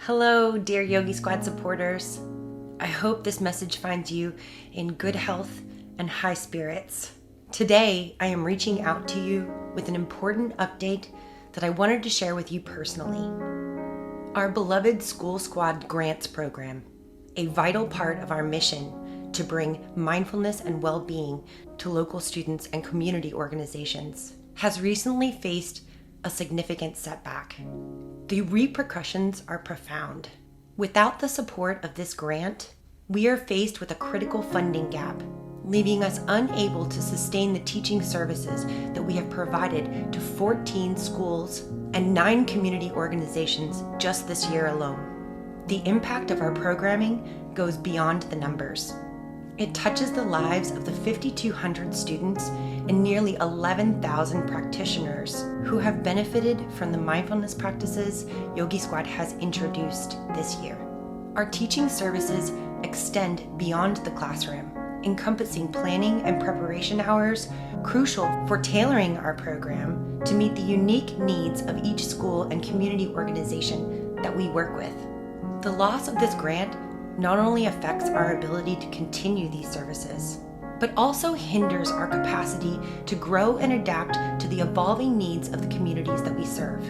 Hello, dear Yogi Squad supporters. I hope this message finds you in good health and high spirits. Today, I am reaching out to you with an important update that I wanted to share with you personally. Our beloved School Squad Grants program, a vital part of our mission to bring mindfulness and well-being to local students and community organizations, has recently faced a significant setback. The repercussions are profound. Without the support of this grant, we are faced with a critical funding gap, leaving us unable to sustain the teaching services that we have provided to 14 schools and 9 community organizations just this year alone. The impact of our programming goes beyond the numbers. It touches the lives of the 5,200 students and nearly 11,000 practitioners who have benefited from the mindfulness practices Yogi Squad has introduced this year. Our teaching services extend beyond the classroom, encompassing planning and preparation hours crucial for tailoring our program to meet the unique needs of each school and community organization that we work with. The loss of this grant not only affects our ability to continue these services, but also hinders our capacity to grow and adapt to the evolving needs of the communities that we serve.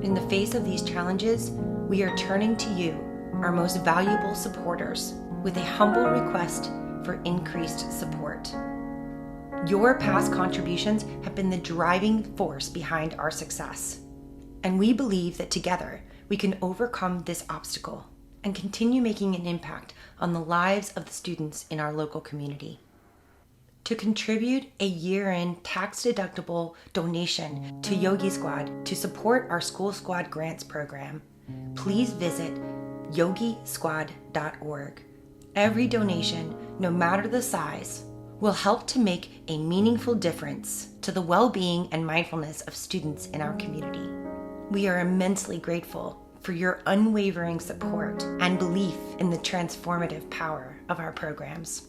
In the face of these challenges, we are turning to you, our most valuable supporters, with a humble request for increased support. Your past contributions have been the driving force behind our success, and we believe that together we can overcome this obstacle and continue making an impact on the lives of the students in our local community. To contribute a year-end tax-deductible donation to Yogi Squad to support our School Squad Grants program, please visit yogisquad.org. Every donation, no matter the size, will help to make a meaningful difference to the well-being and mindfulness of students in our community. We are immensely grateful for your unwavering support and belief in the transformative power of our programs.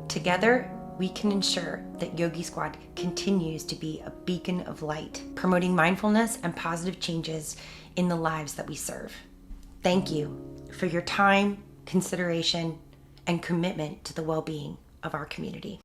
Together, we can ensure that Yogi Squad continues to be a beacon of light, promoting mindfulness and positive changes in the lives that we serve. Thank you for your time, consideration, and commitment to the well-being of our community.